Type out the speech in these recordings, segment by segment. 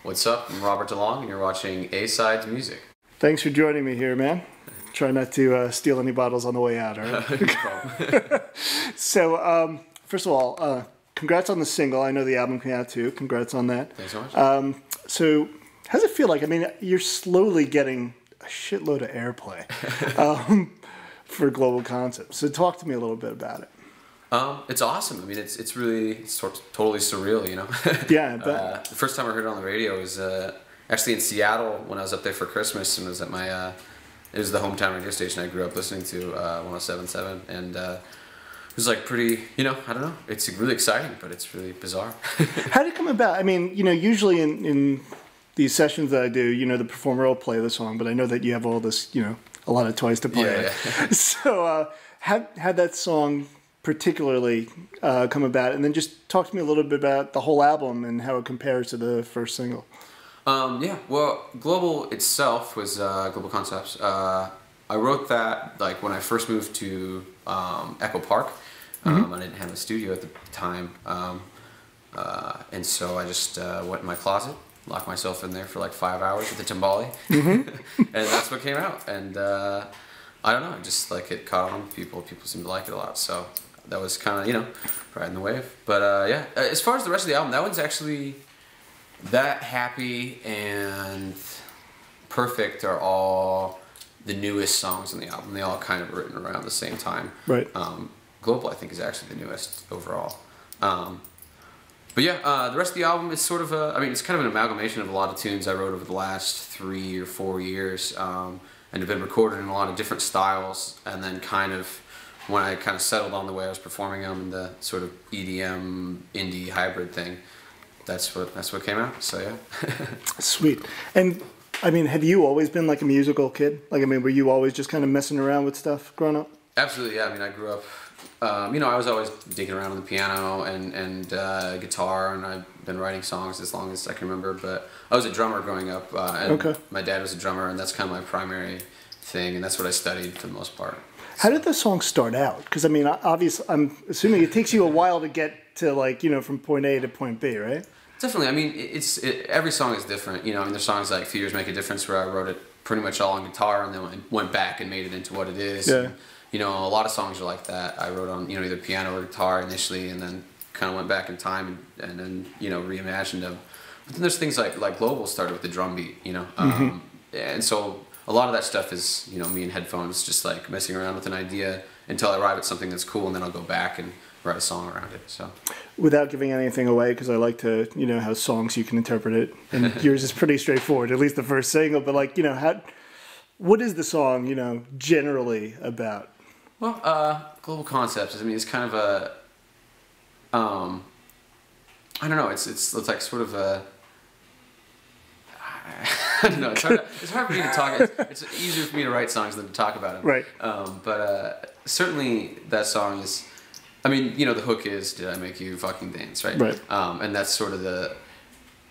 What's up? I'm Robert Delong, and you're watching A-Sides Music. Thanks for joining me here, man. Try not to steal any bottles on the way out, all right? No problem. So, first of all, congrats on the single. I know the album came out too. Congrats on that. Thanks so much. So, how does it feel like? I mean, you're slowly getting a shitload of airplay for Global Concepts. So, talk to me a little bit about it. It's awesome. I mean, it's totally surreal, you know? Yeah, I bet. The first time I heard it on the radio was actually in Seattle when I was up there for Christmas, and it was at my, it was the hometown radio station I grew up listening to, 107.7, and it was like pretty, you know, I don't know, it's really exciting, but it's really bizarre. How did it come about? I mean, you know, usually in these sessions that I do, you know, the performer will play the song, but I know that you have all this, you know, a lot of toys to play. Yeah. So, how'd that song particularly come about, and then just talk to me a little bit about the whole album and how it compares to the first single. Yeah, well, Global itself was Global Concepts. I wrote that like when I first moved to Echo Park. I didn't have a studio at the time, and so I just went in my closet, locked myself in there for like 5 hours with the timbali, and that's what came out. And I don't know, just like it caught on with people. People seemed to like it a lot, so that was kind of, you know, riding the wave. But yeah, as far as the rest of the album, that one's actually, That, Happy, and Perfect are all the newest songs on the album. They all kind of written around the same time. Right. Global, I think, is actually the newest overall. But yeah, the rest of the album is sort of I mean, it's kind of an amalgamation of a lot of tunes I wrote over the last 3 or 4 years, and have been recorded in a lot of different styles, and then kind of, when I kind of settled on the way I was performing them, the sort of EDM indie hybrid thing, that's what came out. So yeah. Sweet. And I mean, have you always been like a musical kid? Like, I mean, were you always just kind of messing around with stuff growing up? Absolutely, yeah. I mean, I grew up, you know, I was always digging around on the piano and guitar, and I've been writing songs as long as I can remember. But I was a drummer growing up, and my dad was a drummer, and that's kind of my primary thing, and that's what I studied for the most part. How did the song start out? Because I mean, obviously, I'm assuming it takes you a while to get to, like, you know, from point A to point B, right? Definitely. I mean, every song is different. You know, I mean, there's songs like "Few Years Make a Difference" where I wrote it pretty much all on guitar, and then went back and made it into what it is. Yeah. And, you know, a lot of songs are like that. I wrote on, you know, either piano or guitar initially, and then kind of went back in time and then, you know, reimagined them. But then there's things like Global started with the drum beat, you know, and so a lot of that stuff is, you know, me in headphones, just like messing around with an idea until I arrive at something that's cool, and then I'll go back and write a song around it. So, without giving anything away, because I like to, you know, how songs you can interpret it, and yours is pretty straightforward, at least the first single. But like, you know, what is the song, you know, generally about? Well, Global Concepts, I mean, it's kind of a, I don't know, it's like sort of a, I don't know, it's hard for me to talk, it's easier for me to write songs than to talk about them. Right. But certainly that song is, I mean, you know, the hook is, "Did I make you fucking dance," right? Right. And that's sort of the,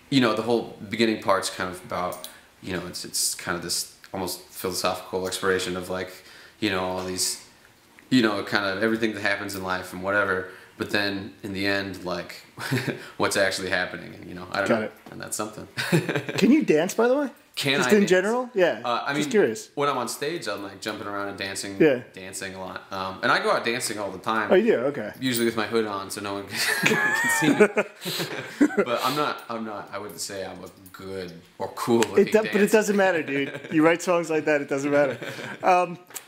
you know, the whole beginning part's kind of about, you know, it's kind of this almost philosophical exploration of, like, you know, all these, you know, kind of everything that happens in life and whatever, but then in the end, like, what's actually happening, and, you know, I don't know, and that's something. Can you dance, by the way? Just in general? Yeah. I mean, just curious. When I'm on stage, I'm like jumping around and dancing, dancing a lot. And I go out dancing all the time. Oh, yeah, okay. Usually with my hood on, so no one can see me. But I'm not, I wouldn't say I'm a good or cool looking dancer. But it doesn't matter, dude. You write songs like that, it doesn't matter.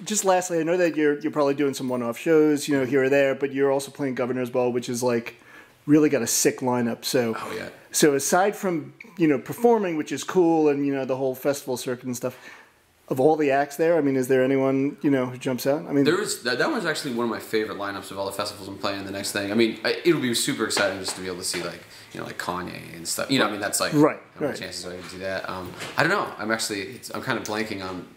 Just lastly, I know that you're probably doing some one-off shows, you know, here or there, but you're also playing Governor's Ball, which is like really got a sick lineup. So, oh, yeah. So aside from, you know, performing, which is cool, and, you know, the whole festival circuit and stuff, of all the acts there, I mean, is there anyone, you know, who jumps out? I mean, that one's actually one of my favorite lineups of all the festivals I'm playing. The next thing, I mean, it'll be super exciting just to be able to see, like, you know, like Kanye and stuff. You know, I mean, that's like, right. How many chances are I to do that? I don't know. I'm kind of blanking on.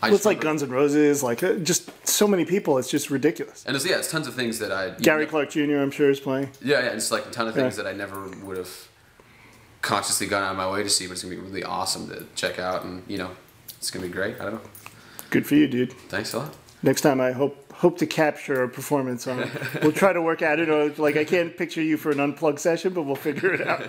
It's like Guns N' Roses, like just so many people. It's just ridiculous. And it's tons of things that Gary Clark Jr. I'm sure is playing. Yeah, it's like a ton of things that I never would have consciously gone out of my way to see, but it's gonna be really awesome to check out, and, you know, it's gonna be great. I don't know. Good for you, dude. Thanks a lot. Next time, I hope to capture a performance on it. We'll try to work out. Like, I can't picture you for an unplugged session, but we'll figure it out.